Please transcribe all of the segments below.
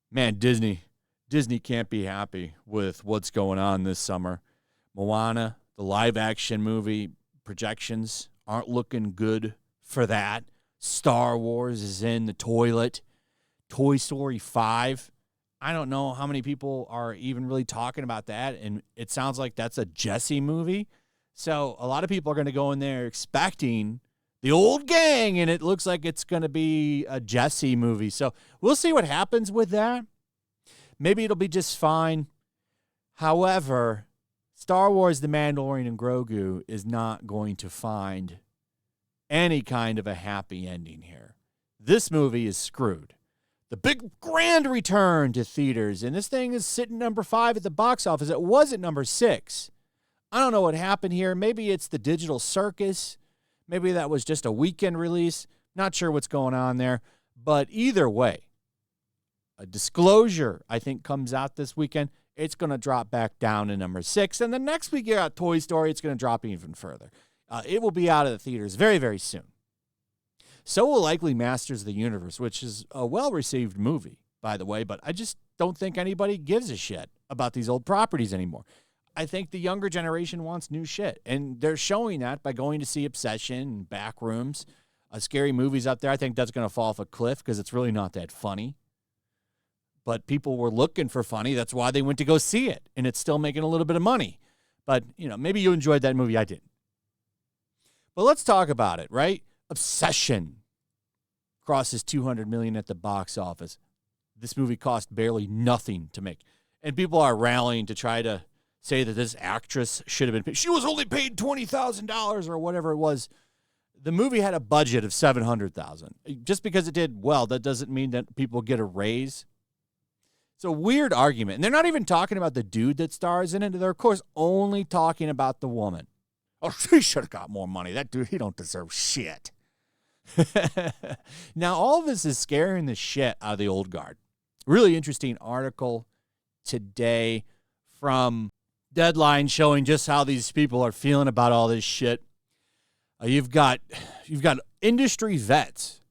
Man, Disney can't be happy with what's going on this summer. Moana, the live-action movie, projections aren't looking good for that. Star Wars is in the toilet. Toy Story 5, I don't know how many people are even really talking about that, and it sounds like that's a Jessie movie. So a lot of people are going to go in there expecting the old gang, and it looks like it's going to be a Jessie movie. So we'll see what happens with that. Maybe it'll be just fine. However, Star Wars, The Mandalorian, and Grogu is not going to find any kind of a happy ending here. This movie is screwed. The big grand return to theaters, and this thing is sitting number 5 at the box office. It was at number 6. I don't know what happened here. Maybe it's the digital circus. Maybe that was just a weekend release. Not sure what's going on there. But either way, a disclosure, I think, comes out this weekend. It's going to drop back down to number 6. And the next week you got Toy Story. It's going to drop even further. It will be out of the theaters very, very soon. So will likely Masters of the Universe, which is a well-received movie, by the way. But I just don't think anybody gives a shit about these old properties anymore. I think the younger generation wants new shit, and they're showing that by going to see Obsession and Backrooms, scary movies up there. I think that's going to fall off a cliff because it's really not that funny. But people were looking for funny. That's why they went to go see it, and it's still making a little bit of money. But, maybe you enjoyed that movie. I didn't. But let's talk about it, right? Obsession crosses $200 million at the box office. This movie cost barely nothing to make. And people are rallying to try to say that this actress should have been paid. She was only paid $20,000 or whatever it was. The movie had a budget of $700,000. Just because it did well, that doesn't mean that people get a raise. It's a weird argument. And they're not even talking about the dude that stars in it. They're, of course, only talking about the woman. Oh, she should have got more money. That dude, he don't deserve shit. Now, all of this is scaring the shit out of the old guard. Really interesting article today from Deadline showing just how these people are feeling about all this shit. You've got industry vets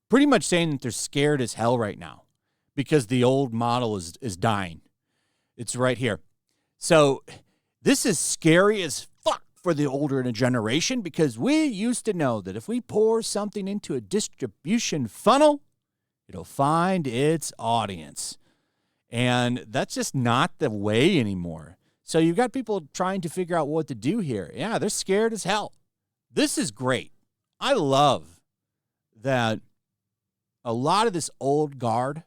pretty much saying that they're scared as hell right now because the old model is dying. It's right here. So this is scary as fuck for the older generation because we used to know that if we pour something into a distribution funnel, it'll find its audience. And that's just not the way anymore. So you've got people trying to figure out what to do here. Yeah, they're scared as hell. This is great. I love that a lot of this old guard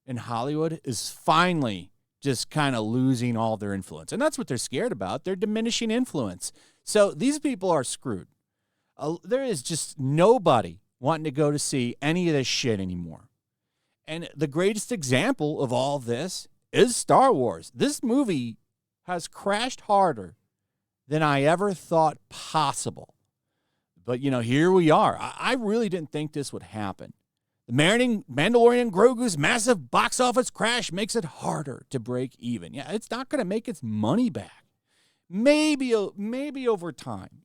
in Hollywood is finally just kind of losing all their influence. And that's what they're scared about. They're diminishing influence. So these people are screwed. There is just nobody wanting to go to see any of this shit anymore. And the greatest example of all this is Star Wars. This movie has crashed harder than I ever thought possible. But, here we are. I really didn't think this would happen. The Mandalorian Grogu's massive box office crash makes it harder to break even. Yeah, it's not going to make its money back. Maybe over time.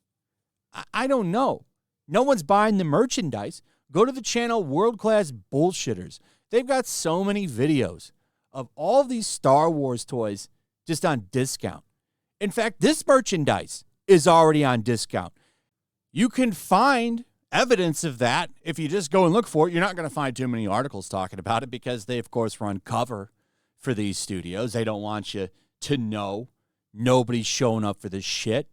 I don't know. No one's buying the merchandise. Go to the channel World Class Bullshitters. They've got so many videos of all of these Star Wars toys just on discount. In fact, this merchandise is already on discount. You can find evidence of that if you just go and look for it. You're not going to find too many articles talking about it because they, of course, run cover for these studios. They don't want you to know. Nobody's showing up for this shit.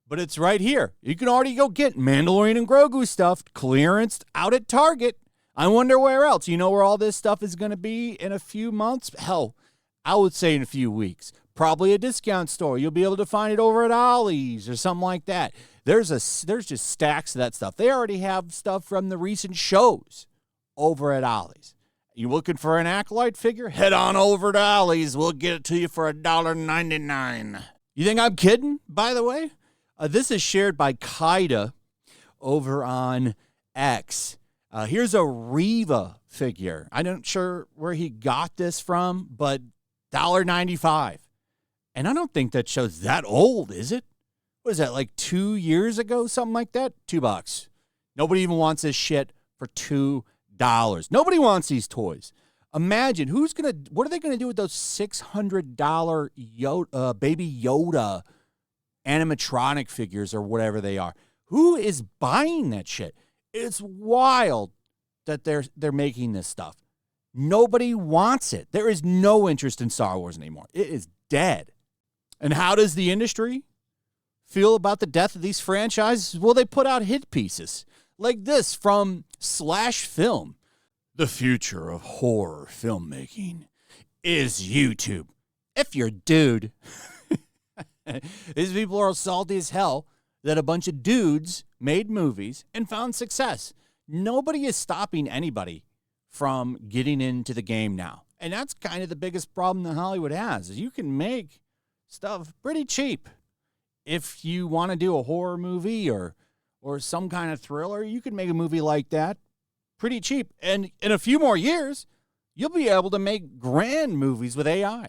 But it's right here. You can already go get Mandalorian and Grogu stuff clearanced out at Target. I wonder where else. You know where all this stuff is going to be in a few months? Hell, I would say in a few weeks. Probably a discount store. You'll be able to find it over at Ollie's or something like that. There's just stacks of that stuff. They already have stuff from the recent shows over at Ollie's. You looking for an Acolyte figure? Head on over to Ollie's. We'll get it to you for $1.99. You think I'm kidding, by the way? This is shared by Kaida over on X. Here's a Reva figure. I'm not sure where he got this from, but $1.95. And I don't think that show's that old, is it? what is that, like 2 years ago, something like that? $2. Nobody even wants this shit for $2. Nobody wants these toys. Imagine what are they gonna do with those $600 Baby Yoda animatronic figures or whatever they are? Who is buying that shit? It's wild that they're making this stuff. Nobody wants it. There is no interest in Star Wars anymore. It is dead. And how does the industry feel about the death of these franchises? Well, they put out hit pieces like this from Slash Film. The future of horror filmmaking is YouTube. If you're a dude, these people are salty as hell that a bunch of dudes made movies and found success. Nobody is stopping anybody from getting into the game now. And that's kind of the biggest problem that Hollywood has, is you can make stuff pretty cheap. If you want to do a horror movie or some kind of thriller, you can make a movie like that pretty cheap. And in a few more years, you'll be able to make grand movies with AI.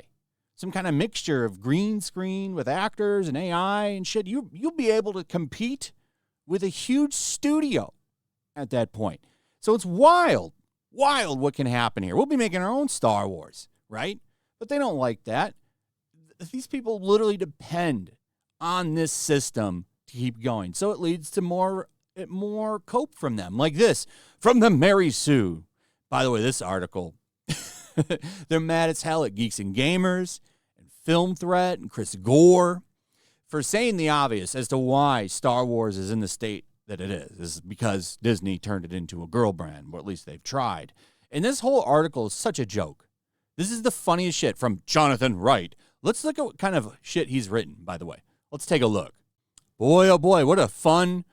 Some kind of mixture of green screen with actors and AI and shit. You'll be able to compete with a huge studio at that point. So it's wild what can happen here. We'll be making our own Star Wars, right? But they don't like that. These people literally depend on this system to keep going. So it leads to more cope from them. Like this, from the Mary Sue. By the way, this article, they're mad as hell at Geeks and Gamers and Film Threat and Chris Gore for saying the obvious as to why Star Wars is in the state that it is. This is because Disney turned it into a girl brand, or at least they've tried. And this whole article is such a joke. This is the funniest shit from Jonathan Wright. Let's look at what kind of shit he's written, by the way. Let's take a look. Boy, oh boy, what a fun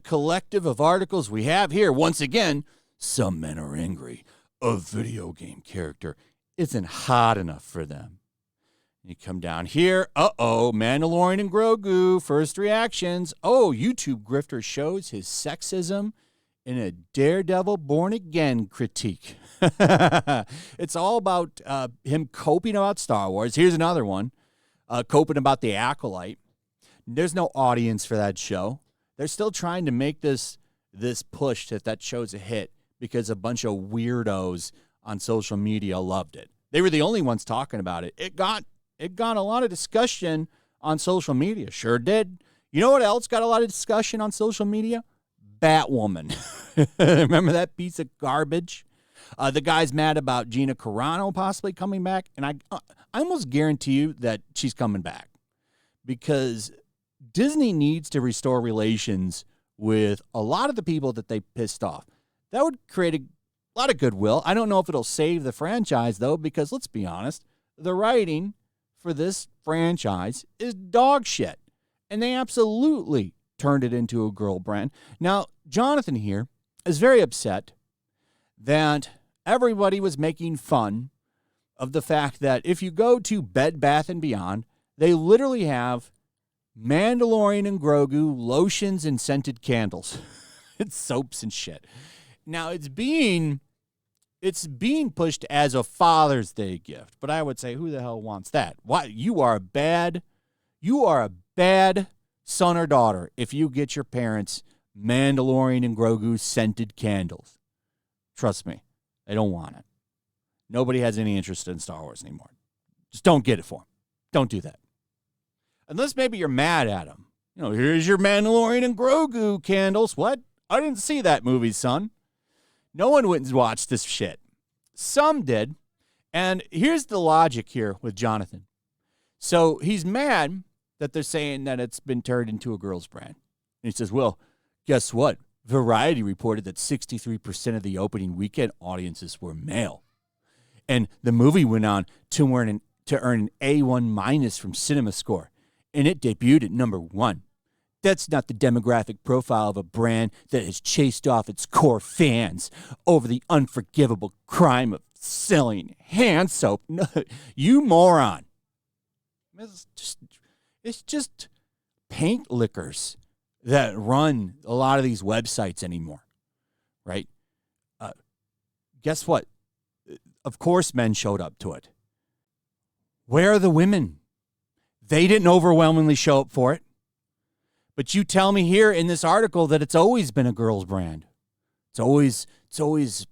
collective of articles we have here. Once again, some men are angry. A video game character isn't hot enough for them. You come down here. Mandalorian and Grogu. First reactions. Oh, YouTube grifter shows his sexism in a Daredevil Born Again critique. It's all about him coping about Star Wars. Here's another one. Coping about The Acolyte. There's no audience for that show. They're still trying to make this push that show's a hit because a bunch of weirdos on social media loved it. They were the only ones talking about it. It got a lot of discussion on social media. Sure did. You know what else got a lot of discussion on social media? Batwoman. Remember that piece of garbage? The guy's mad about Gina Carano possibly coming back, and I almost guarantee you that she's coming back because Disney needs to restore relations with a lot of the people that they pissed off. That would create a lot of goodwill. I don't know if it'll save the franchise, though, because let's be honest, the writing for this franchise is dog shit, and they absolutely turned it into a girl brand. Now, Jonathan here is very upset that everybody was making fun of the fact that if you go to Bed Bath & Beyond, they literally have Mandalorian and Grogu lotions and scented candles. It's soaps and shit. Now, it's being pushed as a Father's Day gift, but I would say, who the hell wants that? Why? You are a bad son or daughter if you get your parents Mandalorian and Grogu scented candles. Trust me, they don't want it. Nobody has any interest in Star Wars anymore. Just don't get it for them. Don't do that. Unless maybe you're mad at them. You know, here's your Mandalorian and Grogu candles. What? I didn't see that movie, son. No one went and watched this shit. Some did. And here's the logic here with Jonathan. So he's mad that they're saying that it's been turned into a girl's brand. And he says, well, guess what? Variety reported that 63% of the opening weekend audiences were male. And the movie went on to earn an A1- from CinemaScore. And it debuted at number 1. That's not the demographic profile of a brand that has chased off its core fans over the unforgivable crime of selling hand soap. No, you moron. It's just paint lickers that run a lot of these websites anymore, right? Guess what? Of course men showed up to it. Where are the women? They didn't overwhelmingly show up for it. But you tell me here in this article that it's always been a girl's brand. It's always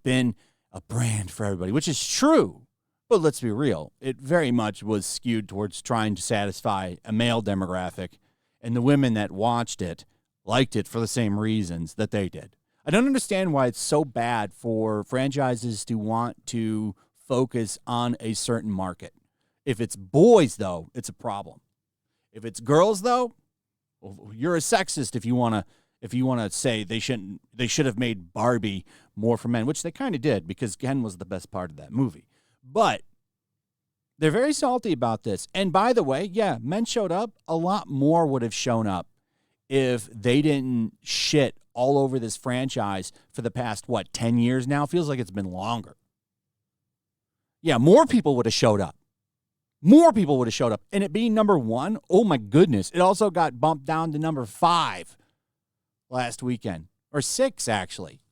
been a brand for everybody, which is true. But let's be real. It very much was skewed towards trying to satisfy a male demographic, and the women that watched it liked it for the same reasons that they did. I don't understand why it's so bad for franchises to want to focus on a certain market. If it's boys, though, it's a problem. If it's girls, though, well, you're a sexist if you want to say they should have made Barbie more for men, which they kind of did because Ken was the best part of that movie. But they're very salty about this. And by the way, yeah, men showed up. A lot more would have shown up if they didn't shit all over this franchise for the past, 10 years now? Feels like it's been longer. Yeah, more people would have showed up. More people would have showed up. And it being number 1, oh my goodness. It also got bumped down to number 5 last weekend. Or 6, actually.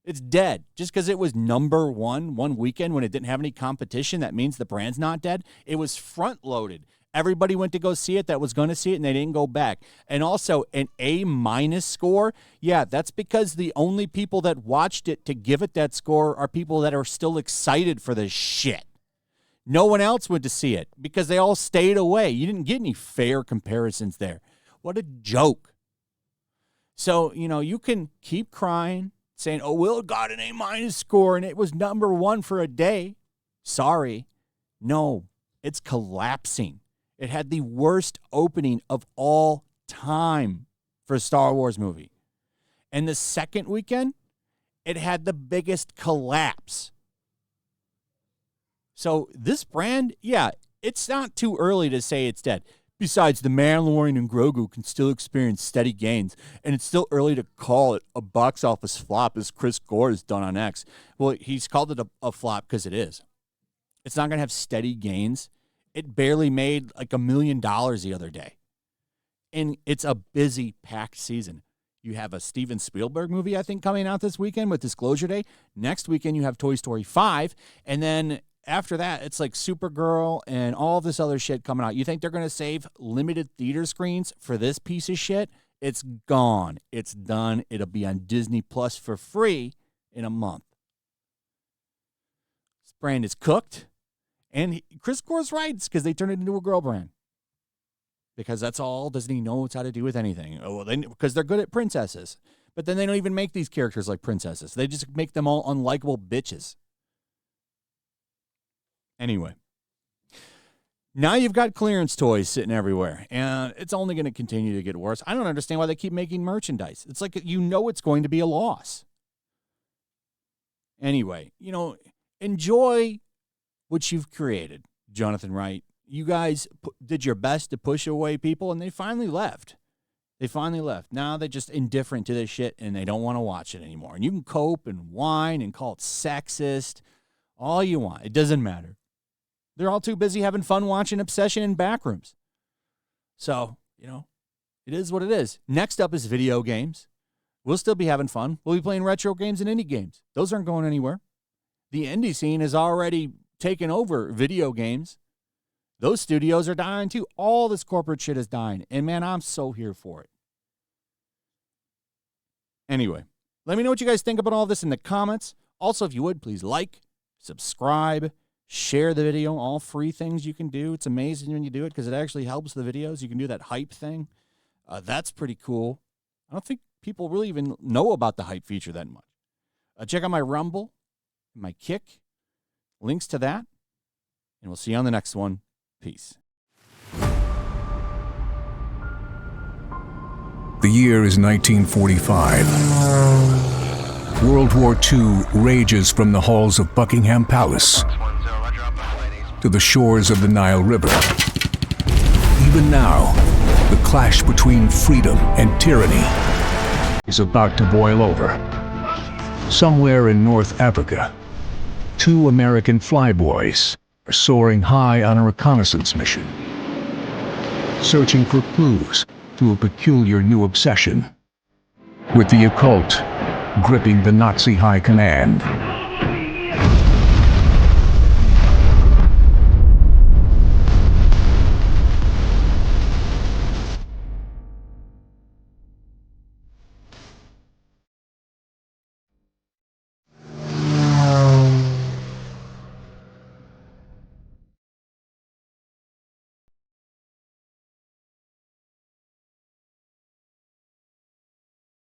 It's dead. Just because it was number 1 one weekend when it didn't have any competition, that means the brand's not dead. It was front-loaded. Everybody went to go see it that was going to see it, and they didn't go back. And also, an A- score, yeah, that's because the only people that watched it to give it that score are people that are still excited for this shit. No one else went to see it because they all stayed away. You didn't get any fair comparisons there. What a joke. So, you can keep crying, saying, oh, Will got an A- score and it was number 1 for a day. Sorry. No, it's collapsing. It had the worst opening of all time for a Star Wars movie. And the second weekend, it had the biggest collapse. So this brand, yeah, it's not too early to say it's dead. Besides, the Mandalorian and Grogu can still experience steady gains, and it's still early to call it a box office flop as Chris Gore has done on X. Well, he's called it a flop because it is. It's not going to have steady gains. It barely made like $1 million the other day. And it's a busy, packed season. You have a Steven Spielberg movie, I think, coming out this weekend with Disclosure Day. Next weekend, you have Toy Story 5, and then after that, it's like Supergirl and all this other shit coming out. You think they're going to save limited theater screens for this piece of shit? It's gone. It's done. It'll be on Disney Plus for free in a month. This brand is cooked. And Chris Gore's right. It's because they turned it into a girl brand. Because that's all Disney knows how to do with anything. Oh, well, because they're good at princesses. But then they don't even make these characters like princesses. They just make them all unlikable bitches. Anyway, now you've got clearance toys sitting everywhere, and it's only going to continue to get worse. I don't understand why they keep making merchandise. It's like it's going to be a loss. Anyway, enjoy what you've created, Jonathan Wright. You guys did your best to push away people, and they finally left. Now they're just indifferent to this shit, and they don't want to watch it anymore. And you can cope and whine and call it sexist, all you want. It doesn't matter. They're all too busy having fun watching Obsession in backrooms. So, it is what it is. Next up is video games. We'll still be having fun. We'll be playing retro games and indie games. Those aren't going anywhere. The indie scene has already taken over video games. Those studios are dying too. All this corporate shit is dying. And man, I'm so here for it. Anyway, let me know what you guys think about all this in the comments. Also, if you would, please like, subscribe, share the video, all free things you can do. It's amazing when you do it because it actually helps the videos. You can do that hype thing. That's pretty cool. I don't think people really even know about the hype feature that much. Check out my Rumble, my Kick, links to that, and we'll see you on the next one. Peace. The year is 1945. World War II rages from the halls of Buckingham Palace to the shores of the Nile River. Even now, the clash between freedom and tyranny is about to boil over. Somewhere in North Africa, 2 American flyboys are soaring high on a reconnaissance mission, searching for clues to a peculiar new obsession with the occult gripping the Nazi high command.